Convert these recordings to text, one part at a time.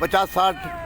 50-60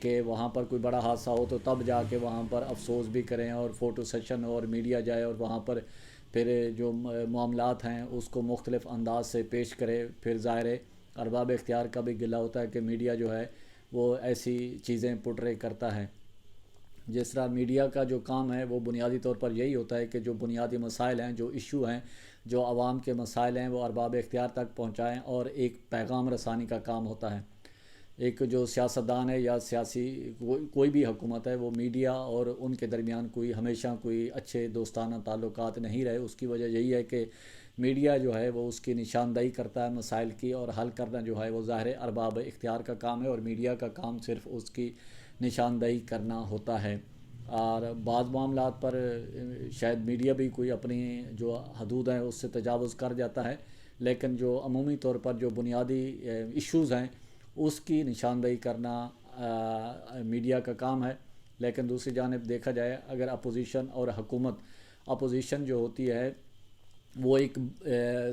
کہ وہاں پر کوئی بڑا حادثہ ہو تو تب جا کے وہاں پر افسوس بھی کریں اور فوٹو سیشن اور میڈیا جائے اور وہاں پر پھر جو معاملات ہیں اس کو مختلف انداز سے پیش کرے. پھر ظاہر ہے ارباب اختیار کا بھی گلہ ہوتا ہے کہ میڈیا جو ہے وہ ایسی چیزیں پورٹرے کرتا ہے. جس طرح میڈیا کا جو کام ہے وہ بنیادی طور پر یہی ہوتا ہے کہ جو بنیادی مسائل ہیں، جو ایشو ہیں، جو عوام کے مسائل ہیں، وہ ارباب اختیار تک پہنچائیں اور ایک پیغام رسانی کا کام ہوتا ہے. ایک جو سیاستدان ہے یا سیاسی کوئی بھی حکومت ہے، وہ میڈیا اور ان کے درمیان ہمیشہ کوئی اچھے دوستانہ تعلقات نہیں رہے. اس کی وجہ یہی ہے کہ میڈیا جو ہے وہ اس کی نشاندہی کرتا ہے مسائل کی، اور حل کرنا جو ہے وہ ظاہر ارباب اختیار کا کام ہے، اور میڈیا کا کام صرف اس کی نشاندہی کرنا ہوتا ہے. اور بعض معاملات پر شاید میڈیا بھی کوئی اپنی جو حدود ہیں اس سے تجاوز کر جاتا ہے، لیکن جو عمومی طور پر جو بنیادی ایشوز ہیں اس کی نشاندہی کرنا میڈیا کا کام ہے. لیکن دوسری جانب دیکھا جائے اگر اپوزیشن اور اپوزیشن جو ہوتی ہے وہ ایک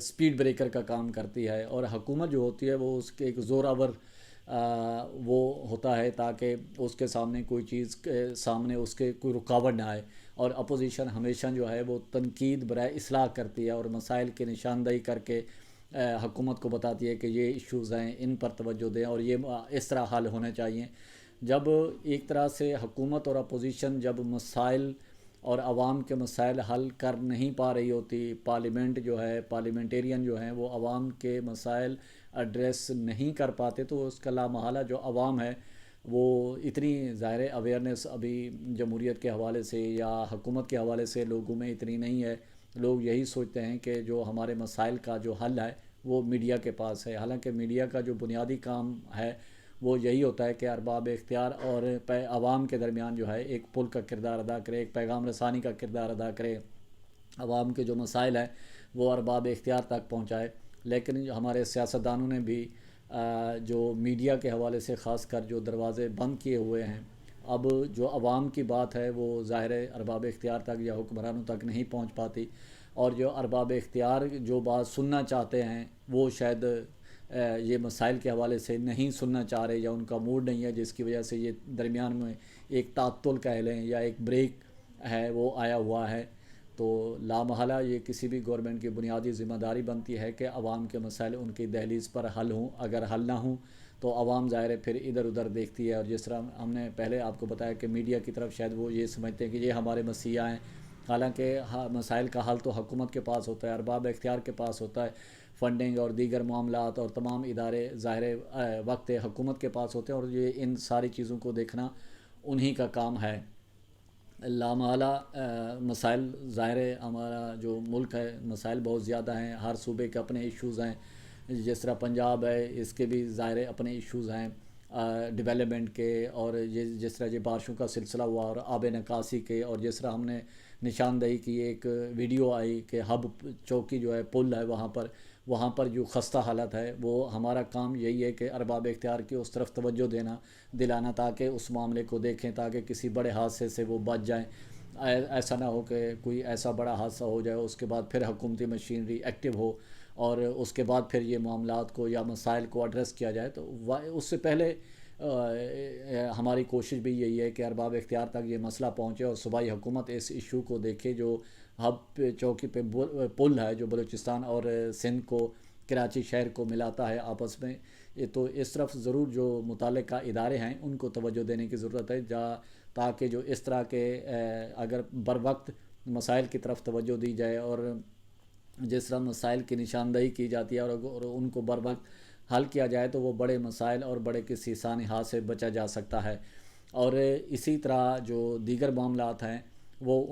سپیڈ بریکر کا کام کرتی ہے، اور حکومت جو ہوتی ہے وہ اس کے ایک زوراور وہ ہوتا ہے تاکہ اس کے سامنے کوئی چیز سامنے اس کے کوئی رکاوٹ نہ آئے. اور اپوزیشن ہمیشہ جو ہے وہ تنقید برائے اصلاح کرتی ہے اور مسائل کی نشاندہی کر کے حکومت کو بتاتی ہے کہ یہ ایشوز ہیں، ان پر توجہ دیں اور یہ اس طرح حل ہونے چاہیے. جب ایک طرح سے حکومت اور اپوزیشن جب مسائل اور عوام کے مسائل حل کر نہیں پا رہی ہوتی، پارلیمنٹ جو ہے، پارلیمنٹیرین جو ہیں وہ عوام کے مسائل ایڈریس نہیں کر پاتے، تو اس کا لامحالہ جو عوام ہے وہ اتنی ظاہر اویئرنیس ابھی جمہوریت کے حوالے سے یا حکومت کے حوالے سے لوگوں میں اتنی نہیں ہے. لوگ یہی سوچتے ہیں کہ جو ہمارے مسائل کا جو حل ہے وہ میڈیا کے پاس ہے، حالانکہ میڈیا کا جو بنیادی کام ہے وہ یہی ہوتا ہے کہ ارباب اختیار اور عوام کے درمیان جو ہے ایک پل کا کردار ادا کرے، ایک پیغام رسانی کا کردار ادا کرے، عوام کے جو مسائل ہیں وہ ارباب اختیار تک پہنچائے. لیکن ہمارے سیاستدانوں نے بھی جو میڈیا کے حوالے سے خاص کر جو دروازے بند کیے ہوئے ہیں، اب جو عوام کی بات ہے وہ ظاہر ارباب اختیار تک یا حکمرانوں تک نہیں پہنچ پاتی، اور جو ارباب اختیار جو بات سننا چاہتے ہیں وہ شاید یہ مسائل کے حوالے سے نہیں سننا چاہ رہے یا ان کا موڈ نہیں ہے، جس کی وجہ سے یہ درمیان میں ایک تعطل کہہ لیں یا ایک بریک ہے وہ آیا ہوا ہے. تو لامحالہ یہ کسی بھی گورنمنٹ کی بنیادی ذمہ داری بنتی ہے کہ عوام کے مسائل ان کی دہلیز پر حل ہوں. اگر حل نہ ہوں تو عوام ظاہر پھر ادھر ادھر دیکھتی ہے، اور جس طرح ہم نے پہلے آپ کو بتایا کہ میڈیا کی طرف شاید وہ یہ سمجھتے ہیں کہ یہ ہمارے مسیحا ہیں، حالانکہ مسائل کا حل تو حکومت کے پاس ہوتا ہے، ارباب اختیار کے پاس ہوتا ہے. فنڈنگ اور دیگر معاملات اور تمام ادارے ظاہر وقت حکومت کے پاس ہوتے ہیں، اور یہ ان ساری چیزوں کو دیکھنا انہی کا کام ہے. لامحالہ مسائل ظاہر ہمارا جو ملک ہے مسائل بہت زیادہ ہیں، ہر صوبے کے اپنے ایشوز ہیں. جس طرح پنجاب ہے اس کے بھی ظاہر اپنے ایشوز ہیں ڈیولپمنٹ کے، اور یہ جس طرح یہ بارشوں کا سلسلہ ہوا اور آب نکاسی کے، اور جس طرح ہم نے نشاندہی کی ایک ویڈیو آئی کہ ہب چوکی جو ہے پل ہے وہاں پر جو خستہ حالت ہے، وہ ہمارا کام یہی ہے کہ ارباب اختیار کی اس طرف توجہ دلانا تاکہ اس معاملے کو دیکھیں، تاکہ کسی بڑے حادثے سے وہ بچ جائیں. ایسا نہ ہو کہ کوئی ایسا بڑا حادثہ ہو جائے اس کے بعد پھر حکومتی مشینری ایکٹیو ہو اور اس کے بعد پھر یہ معاملات کو یا مسائل کو ایڈریس کیا جائے. تو اس سے پہلے ہماری کوشش بھی یہی ہے کہ ارباب اختیار تک یہ مسئلہ پہنچے اور صوبائی حکومت اس ایشو کو دیکھے جو ہب چوکی پہ پل ہے جو بلوچستان اور سندھ کو، کراچی شہر کو ملاتا ہے آپس میں. تو اس طرف ضرور جو متعلقہ ادارے ہیں ان کو توجہ دینے کی ضرورت ہے، تاکہ جو اس طرح کے اگر بر وقت مسائل کی طرف توجہ دی جائے اور جس طرح مسائل کی نشاندہی کی جاتی ہے اور ان کو بر وقت حل کیا جائے تو وہ بڑے مسائل اور بڑے کسی سانحات سے بچا جا سکتا ہے. اور اسی طرح جو دیگر معاملات ہیں وہ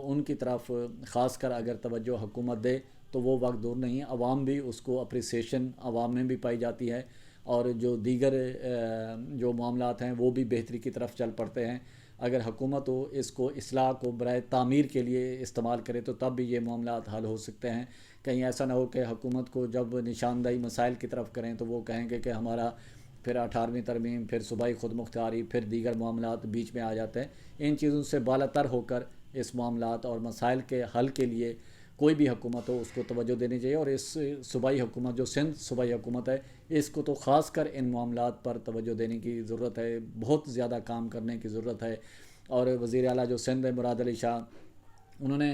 ان کی طرف خاص کر اگر توجہ حکومت دے تو وہ وقت دور نہیں ہے. عوام بھی اس کو اپریسیشن عوام میں بھی پائی جاتی ہے، اور جو دیگر جو معاملات ہیں وہ بھی بہتری کی طرف چل پڑتے ہیں. اگر حکومت اس کو اصلاح کو برائے تعمیر کے لیے استعمال کرے تو تب بھی یہ معاملات حل ہو سکتے ہیں. کہیں ایسا نہ ہو کہ حکومت کو جب نشاندہی مسائل کی طرف کریں تو وہ کہیں گے کہ ہمارا پھر 18ویں ترمیم، پھر صوبائی خود مختاری، پھر دیگر معاملات بیچ میں آ جاتے ہیں. ان چیزوں سے بالا تر ہو کر اس معاملات اور مسائل کے حل کے لیے کوئی بھی حکومت ہو اس کو توجہ دینی چاہیے، اور اس صوبائی حکومت جو سندھ صوبائی حکومت ہے اس کو تو خاص کر ان معاملات پر توجہ دینے کی ضرورت ہے، بہت زیادہ کام کرنے کی ضرورت ہے۔ اور وزیر اعلیٰ جو سندھ ہے مراد علی شاہ، انہوں نے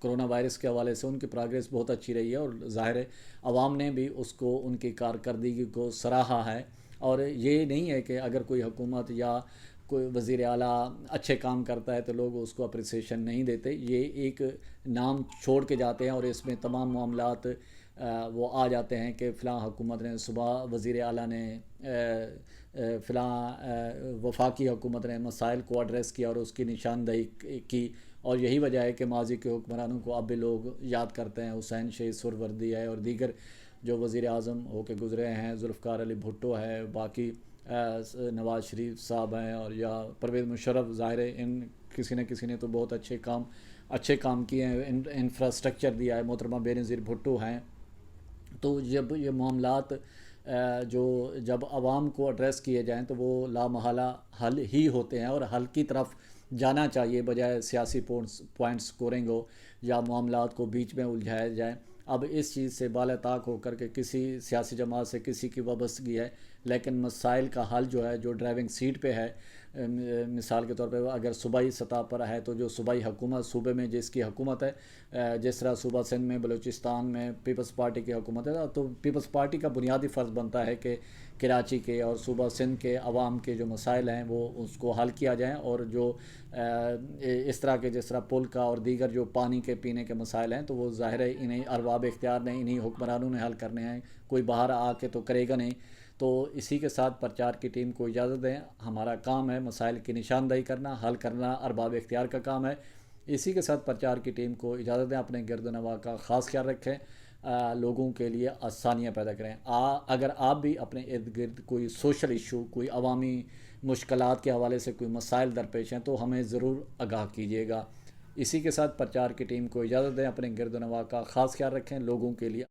کرونا وائرس کے حوالے سے ان کی پروگریس بہت اچھی رہی ہے، اور ظاہر ہے عوام نے بھی اس کو ان کی کارکردگی کو سراہا ہے۔ اور یہ نہیں ہے کہ اگر کوئی حکومت یا کوئی وزیر اعلیٰ اچھے کام کرتا ہے تو لوگ اس کو اپریسیشن نہیں دیتے، یہ ایک نام چھوڑ کے جاتے ہیں، اور اس میں تمام معاملات وہ آ جاتے ہیں کہ فلاں حکومت نے، صبح وزیر اعلیٰ نے، فلاں وفاقی حکومت نے مسائل کو ایڈریس کیا اور اس کی نشاندہی کی۔ اور یہی وجہ ہے کہ ماضی کے حکمرانوں کو اب بھی لوگ یاد کرتے ہیں، حسین شہید سہروردی ہے اور دیگر جو وزیر اعظم ہو کے گزرے ہیں، ذوالفقار علی بھٹو ہے، باقی نواز شریف صاحب ہیں، اور یا پرویز مشرف، ظاہر ہے ان کسی نہ کسی نے تو بہت اچھے کام کیے ہیں، انفراسٹرکچر دیا ہے، محترمہ بے نظیر بھٹو ہیں۔ تو جب یہ معاملات جب عوام کو ایڈریس کیے جائیں تو وہ لامحالہ حل ہی ہوتے ہیں، اور حل کی طرف جانا چاہیے بجائے سیاسی پوائنٹ سکورنگ ہو یا معاملات کو بیچ میں الجھایا جائے۔ اب اس چیز سے بالا طاق ہو کر کے کسی سیاسی جماعت سے کسی کی وابستگی ہے، لیکن مسائل کا حل جو ہے، جو ڈرائیونگ سیٹ پہ ہے، مثال کے طور پہ اگر صوبائی سطح پر ہے تو جو صوبائی حکومت صوبے میں جس کی حکومت ہے، جس طرح صوبہ سندھ میں، بلوچستان میں پیپلز پارٹی کی حکومت ہے، تو پیپلز پارٹی کا بنیادی فرض بنتا ہے کہ کراچی کے اور صوبہ سندھ کے عوام کے جو مسائل ہیں وہ اس کو حل کیا جائیں، اور جو اس طرح کے جس طرح پل کا اور دیگر جو پانی کے پینے کے مسائل ہیں تو وہ ظاہر ہے انہیں ارباب اختیار نے، انہیں حکمرانوں نے حل کرنے ہیں، کوئی باہر آ کے تو کرے گا نہیں۔ تو اسی کے ساتھ پرچار کی ٹیم کو اجازت دیں، ہمارا کام ہے مسائل کی نشاندہی کرنا، حل کرنا ارباب اختیار کا کام ہے۔ اسی کے ساتھ پرچار کی ٹیم کو اجازت دیں، اپنے گرد و نواح کا خاص خیال رکھیں، لوگوں کے لیے آسانیاں پیدا کریں۔ اگر آپ بھی اپنے ارد گرد کوئی سوشل ایشو، کوئی عوامی مشکلات کے حوالے سے کوئی مسائل درپیش ہیں تو ہمیں ضرور آگاہ کیجیے گا۔ اسی کے ساتھ پرچار کی ٹیم کو اجازت دیں، اپنے گرد و نواح کا خاص خیال رکھیں، لوگوں کے لیے